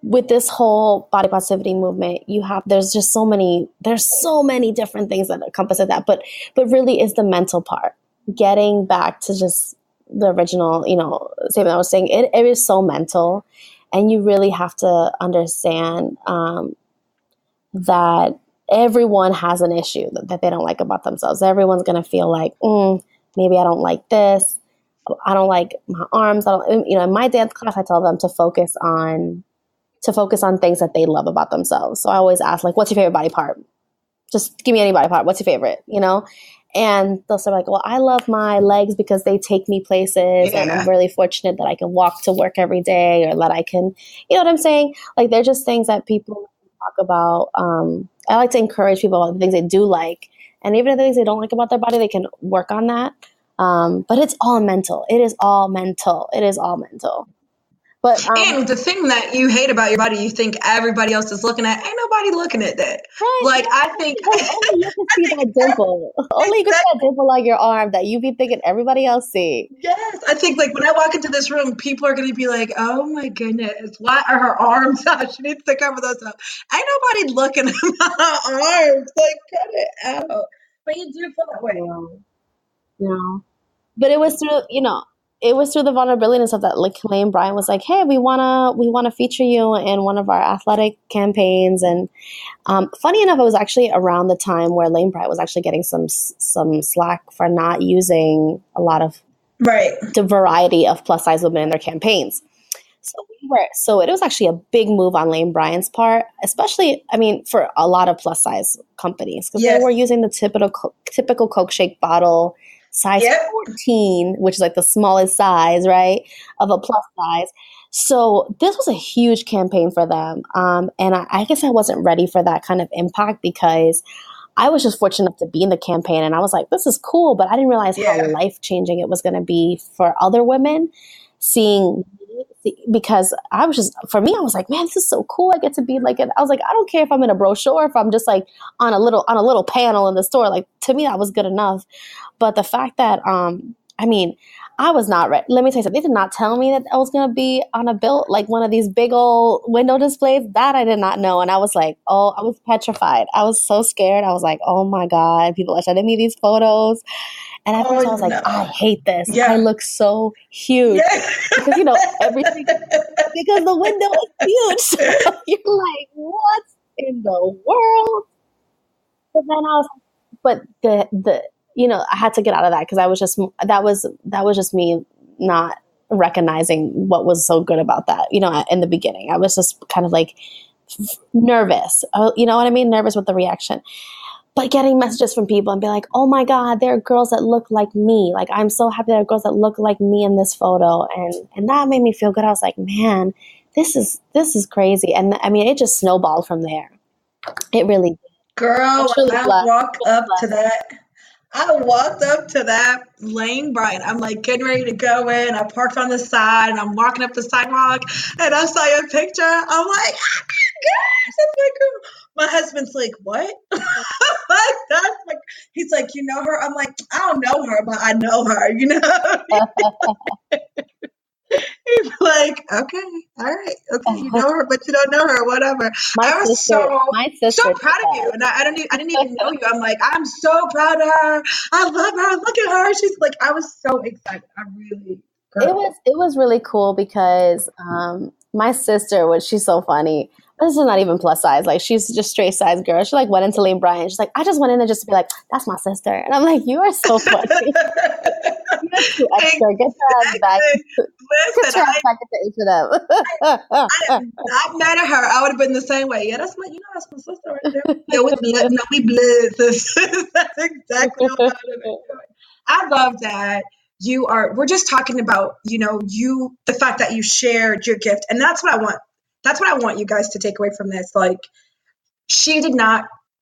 with this whole body positivity movement, there's so many different things that encompass that, but really is the mental part, getting back to just the original, statement I was saying. It is so mental, and you really have to understand that everyone has an issue that they don't like about themselves. Everyone's going to feel maybe I don't like this. I don't like my arms. In my dance class, I tell them to focus on things that they love about themselves. So I always ask, what's your favorite body part? Just give me any body part. What's your favorite? And they'll say well, I love my legs because they take me places, and I'm really fortunate that I can walk to work every day, or that I can, you know what I'm saying? They're just things that people talk about. I like to encourage people about the things they do like, and even the things they don't like about their body, they can work on that. But it's all mental. It is all mental. But and the thing that you hate about your body, you think everybody else is looking at. Ain't nobody looking at that. Right. I think only you can see that dimple. Only you can see that dimple on your arm that you be thinking everybody else see. Yes, I think when I walk into this room, people are going to be like, "Oh my goodness, why are her arms out? She needs to cover those up." Ain't nobody looking at my arms. Cut it out. But you do feel that way. No. But it was through, it was through the vulnerability and stuff that Lane Bryant was like, hey, we wanna feature you in one of our athletic campaigns. And funny enough, it was actually around the time where Lane Bryant was actually getting some slack for not using a lot of the variety of plus size women in their campaigns. So it was actually a big move on Lane Bryant's part, especially, for a lot of plus size companies, because they were using the typical Coke shake bottle, size 14, which is the smallest size, right, of a plus size. So this was a huge campaign for them. And I guess I wasn't ready for that kind of impact, because I was just fortunate enough to be in the campaign, and I was like, this is cool, but I didn't realize how life-changing it was going to be for other women, seeing because for me, I was like, man, this is so cool. I get to be like, I was like, I don't care if I'm in a brochure, if I'm just like on a little panel in the store. Like, to me, that was good enough. But the fact that, I mean, I was not ready. Let me tell you something. They did not tell me that I was going to be on a bill, like one of these big old window displays. That I did not know. And I was like, oh, I was petrified. I was so scared. I was like, oh my God, people are sending me these photos. And at first I was like, I hate this. Yeah. I look so huge. Yeah. Because, everything, because the window is huge. So you're like, what in the world? But then I was, but I had to get out of that because that was just me not recognizing what was so good about that. In the beginning, I was just kind of like nervous. You know what I mean? Nervous with the reaction. But getting messages from people and be like, oh my God, there are girls that look like me. Like, I'm so happy there are girls that look like me in this photo. And that made me feel good. I was like, man, this is crazy. And I mean, it just snowballed from there. It really did. Girl, I walked up to that lane, Brian. I'm like getting ready to go in. I parked on the side and I'm walking up the sidewalk and I saw your picture. I'm like, oh my gosh, that's my girl. My husband's like, what? He's like, you know her? I'm like, I don't know her, but I know her, He's like, okay, all right, okay, you know her, but you don't know her, whatever. I was so proud of you, and I didn't even know you. I'm like, I'm so proud of her. I love her. Look at her. She's like, I was so excited. It was really cool because my sister, she's so funny. This is not even plus size. Like, she's just straight size girl. She like went into Lane Bryant. She's like, I just went in there just to be like, that's my sister. And I'm like, you are so funny. You're too extra. Get your ass back. Get your ass back into H&M. I am not mad at her. I would have been the same way. Yeah, that's my sister right there. Yeah, we blood. No, we blood. That's exactly what I would have been doing. I love that. We're just talking about, the fact that you shared your gift. And that's what I want. That's what I want you guys to take away from this. Like,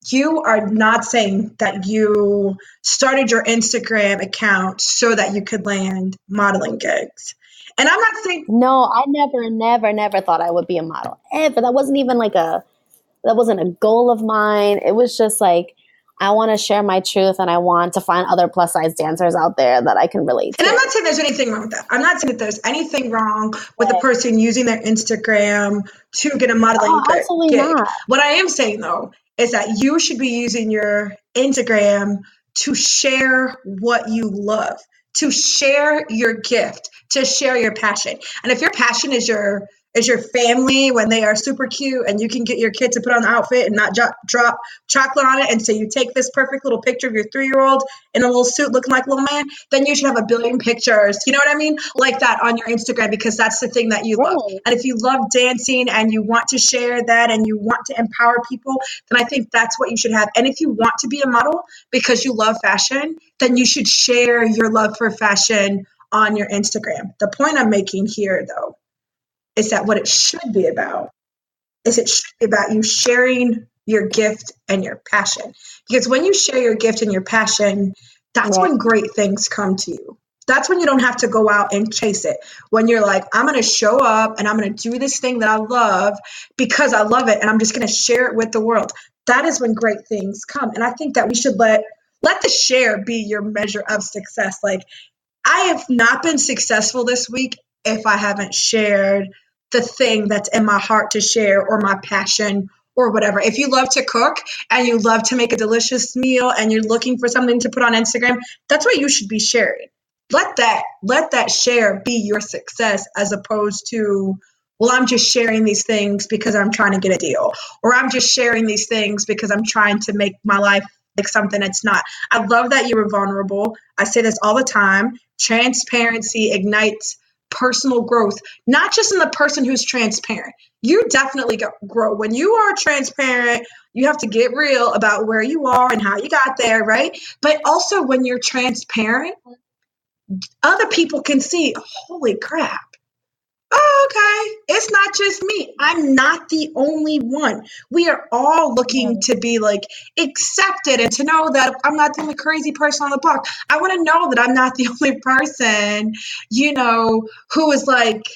you are not saying that you started your Instagram account so that you could land modeling gigs. And I'm not saying. No, I never thought I would be a model ever. That wasn't even that wasn't a goal of mine. It was just like, I want to share my truth and I want to find other plus size dancers out there that I can relate to. And I'm not saying there's anything wrong with that. I'm not saying that there's anything wrong with the person using their Instagram to get a modeling gig. Absolutely not. What I am saying, though, is that you should be using your Instagram to share what you love, to share your gift, to share your passion. And if your passion is your family when they are super cute and you can get your kid to put on the outfit and not drop chocolate on it, and so you take this perfect little picture of your 3-year-old in a little suit looking like a little man, then you should have a billion pictures, you know what I mean, like that on your Instagram, because that's the thing that you love. And if you love dancing and you want to share that and you want to empower people, then I think that's what you should have. And if you want to be a model because you love fashion, then you should share your love for fashion on your Instagram. The point I'm making here, though, is that what it should be about is it should be about you sharing your gift and your passion. Because when you share your gift and your passion, that's when great things come to you. That's when you don't have to go out and chase it. When you're like, I'm going to show up and I'm going to do this thing that I love because I love it and I'm just going to share it with the world. That is when great things come. And I think that we should let the share be your measure of success. Like, I have not been successful this week if I haven't shared the thing that's in my heart to share, or my passion, or whatever. If you love to cook and you love to make a delicious meal and you're looking for something to put on Instagram, that's what you should be sharing. Let that share be your success, as opposed to, well, I'm just sharing these things because I'm trying to get a deal, or I'm just sharing these things because I'm trying to make my life like something it's not. I love that you were vulnerable. I say this all the time. Transparency ignites personal growth, not just in the person who's transparent. You definitely grow. When you are transparent, you have to get real about where you are and how you got there, right? But also when you're transparent, other people can see, holy crap. Oh, okay. It's not just me. I'm not the only one. We are all looking to be like accepted and to know that I'm not the only crazy person on the block. I want to know that I'm not the only person, who is like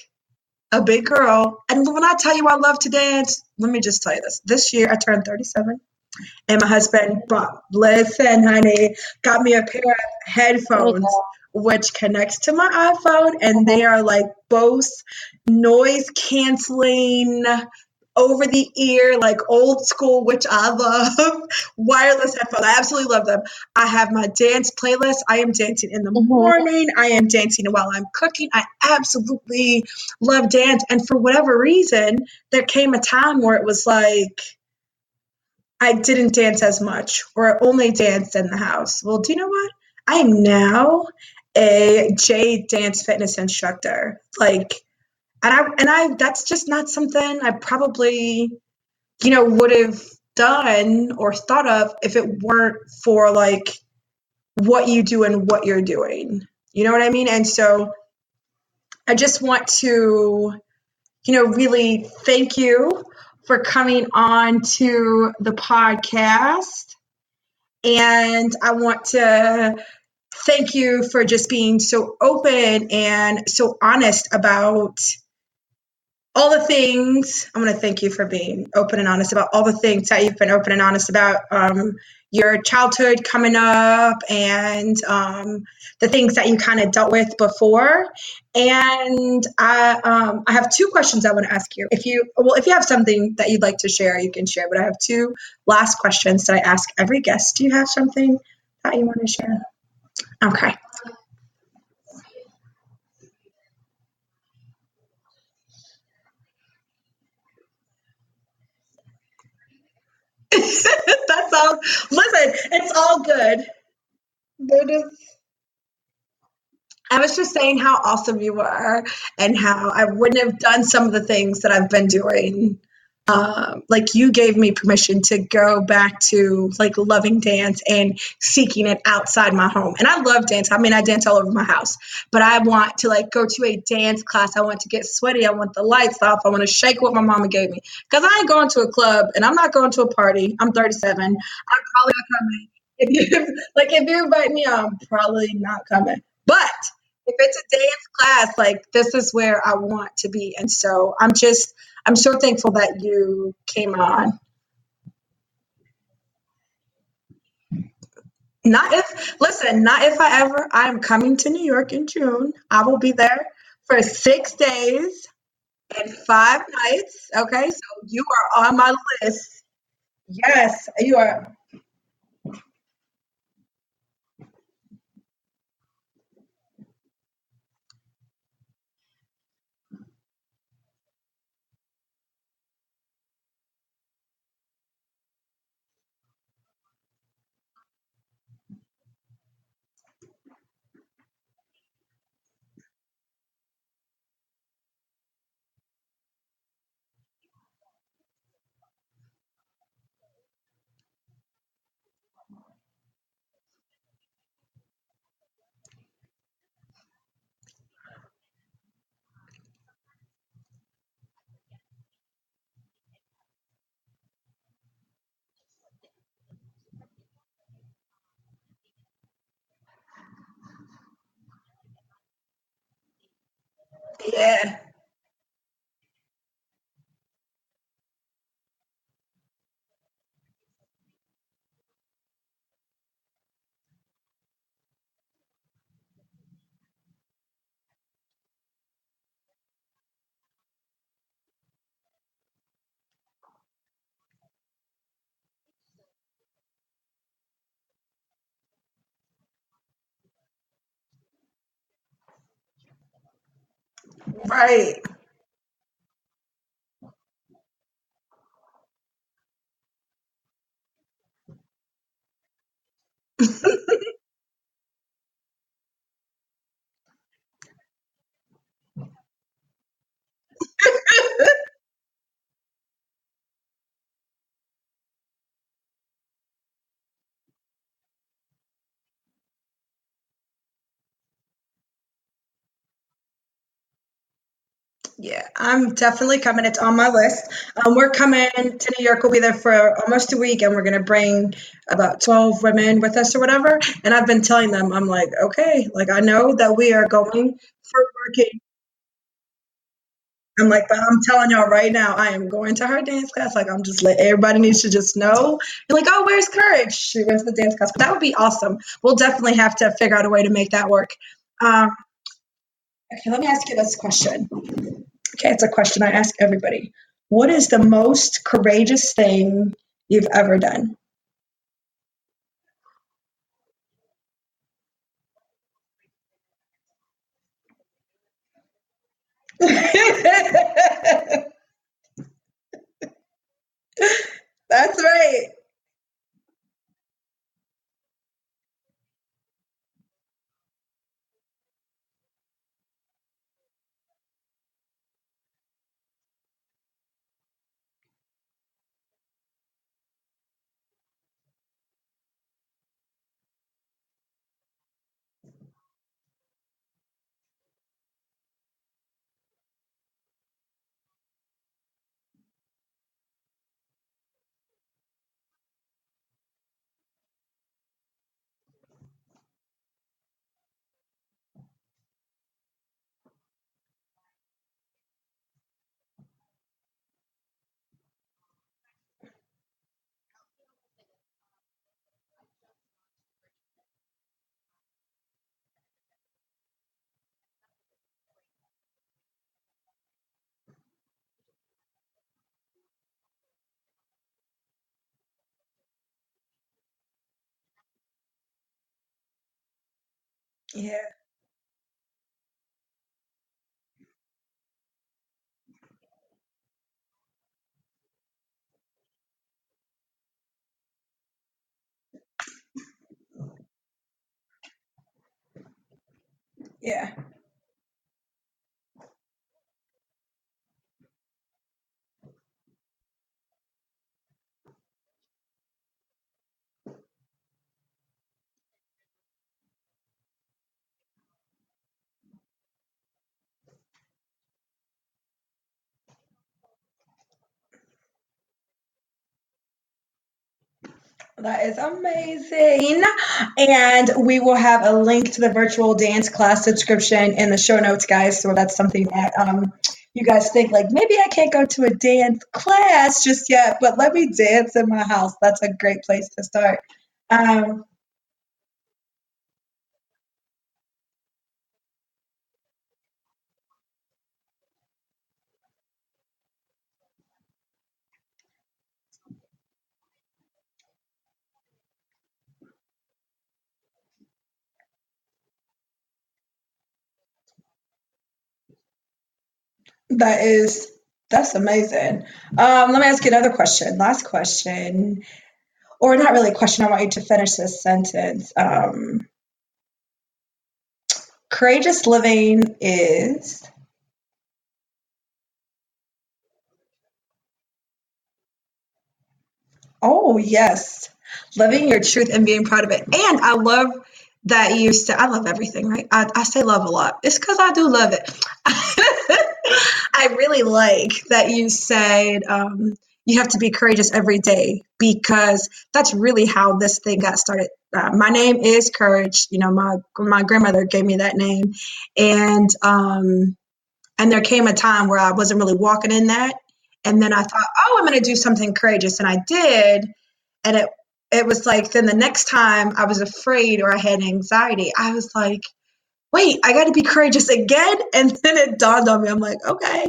a big girl. And when I tell you I love to dance, let me just tell you this. This year I turned 37 and my husband bought, listen, honey, got me a pair of headphones which connects to my iPhone, and they are like Bose noise canceling over the ear, like old school, which I love. Wireless headphones. I absolutely love them. I have my dance playlist. I am dancing in the morning. I am dancing while I'm cooking. I absolutely love dance. And for whatever reason, there came a time where it was like I didn't dance as much or only danced in the house. Well, do you know what? I am now a J dance fitness instructor. Like, and I that's just not something I probably, would have done or thought of if it weren't for like what you do and what you're doing. You know what I mean? And so I just want to, really thank you for coming on to the podcast. And I want to thank you for just being so open and so honest about all the things. I'm going to thank you for being open and honest about all the things that you've been open and honest about, your childhood coming up and the things that you kind of dealt with before. And I have two questions I want to ask you. If you have something that you'd like to share, you can share. But I have two last questions that I ask every guest. Do you have something that you want to share? Okay. That's all. Listen, it's all good. I was just saying how awesome you were and how I wouldn't have done some of the things that I've been doing. Like you gave me permission to go back to like loving dance and seeking it outside my home. And I love dance. I mean, I dance all over my house, but I want to like go to a dance class. I want to get sweaty. I want the lights off. I want to shake what my mama gave me because I ain't going to a club and I'm not going to a party. I'm 37. I'm probably not coming. If you invite me, I'm probably not coming. But if it's a dance class, like this is where I want to be. And so I'm so thankful that you came on. Not if I'm coming to New York in June. I will be there for 6 days and 5 nights. Okay. So you are on my list. Yes, you are. Yeah. Right. Yeah, I'm definitely coming. It's on my list. We're coming to New York. We'll be there for almost a week, and we're going to bring about 12 women with us or whatever. And I've been telling them, I'm like, okay, like I know that we are going for working. I'm like, but I'm telling y'all right now, I am going to her dance class. Like, I'm just let everybody needs to just know. You're like, oh, where's Courage? She went to the dance class. But that would be awesome. We'll definitely have to figure out a way to make that work. Um, okay, let me ask you this question. Okay, it's a question I ask everybody. What is the most courageous thing you've ever done? That's right. Yeah, yeah. That is amazing. And we will have a link to the virtual dance class subscription in the show notes, guys. So that's something that you guys think like maybe I can't go to a dance class just yet, but let me dance in my house. That's a great place to start. Um, that is that's amazing. Let me ask you another question. Last question, or not really a question. I want you to finish this sentence. Courageous living is. Oh, yes. Living your truth and being proud of it. And I love that you said, I love everything, right? I say love a lot. It's because I do love it. I really like that you said you have to be courageous every day because that's really how this thing got started. My name is Courage. You know, my grandmother gave me that name. And there came a time where I wasn't really walking in that. And then I thought, oh, I'm going to do something courageous. And I did. And it was like, then the next time I was afraid or I had anxiety, I was like, wait, I got to be courageous again. And then it dawned on me. I'm like, okay,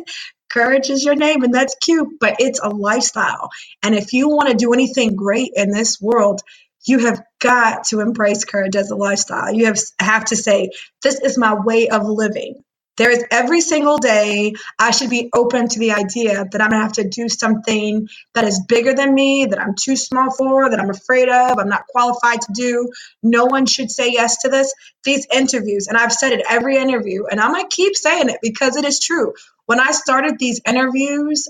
courage is your name and that's cute, but it's a lifestyle. And if you want to do anything great in this world, you have got to embrace courage as a lifestyle. You have to say, this is my way of living. There is every single day, I should be open to the idea that I'm going to have to do something that is bigger than me, that I'm too small for, that I'm afraid of, I'm not qualified to do. No one should say yes to this. These interviews, and I've said it every interview, and I'm going to keep saying it because it is true. When I started these interviews,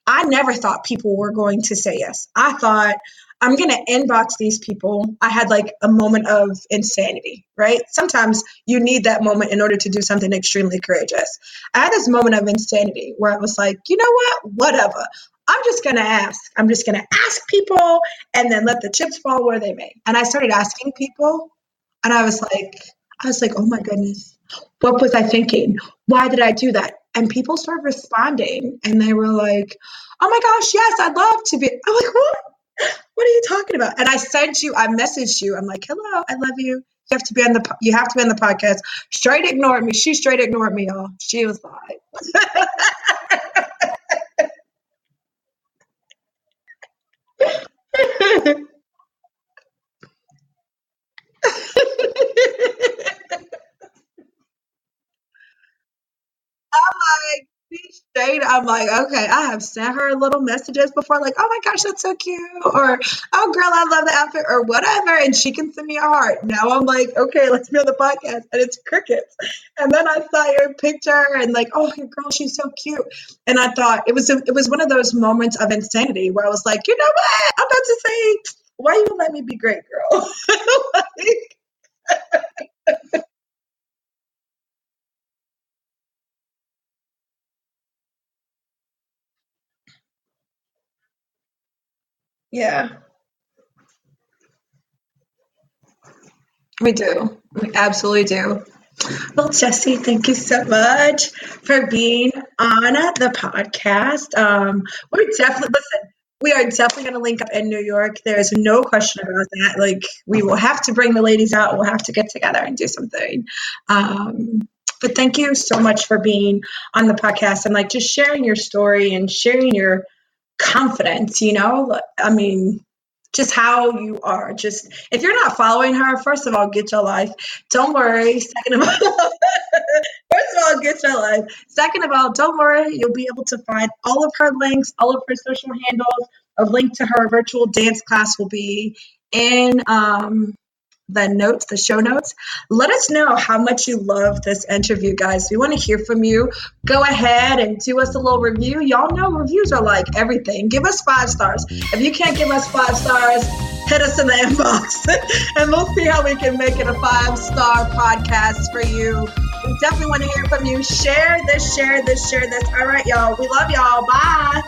I never thought people were going to say yes. I thought, I'm going to inbox these people. I had like a moment of insanity, right? Sometimes you need that moment in order to do something extremely courageous. I had this moment of insanity where I was like, you know what? Whatever. I'm just going to ask. I'm just going to ask people and then let the chips fall where they may. And I started asking people and I was like, oh my goodness, what was I thinking? Why did I do that? And people started responding, and they were like, "Oh my gosh, yes, I'd love to be." I'm like, "What? What are you talking about?" And I messaged you. I'm like, "Hello, I love you. You have to be on the podcast." Straight ignored me. She straight ignored me, y'all. She was like, like, I'm like, okay, I have sent her little messages before, like, oh my gosh, that's so cute, or oh girl, I love the outfit, or whatever, and she can send me a heart. Now I'm like, okay, let's be on the podcast, and it's crickets. And then I saw your picture, and like, oh, your girl, she's so cute, and I thought it was one of those moments of insanity where I was like, you know what, I'm about to say, why you let me be great, girl? Like, yeah, we do, we absolutely do. Well, Jessie, thank you so much for being on the podcast. We are definitely going to link up in New York. There's no question about that. Like, we will have to bring the ladies out. We'll have to get together and do something. Um, but thank you so much for being on the podcast and like just sharing your story and sharing your confidence, I mean, just how you are. Just if you're not following her, first of all, get your life. Don't worry. Second of all, first of all, get your life. Second of all, don't worry. You'll be able to find all of her links, all of her social handles. A link to her virtual dance class will be in the show notes. Let us know how much you love this interview, guys. We want to hear from you. Go ahead and do us a little review. Y'all know reviews are like everything. Give us 5 stars. If you can't give us 5 stars, hit us in the inbox and we'll see how we can make it a 5-star podcast for you. We definitely want to hear from you. Share this. All right, y'all. We love y'all. Bye.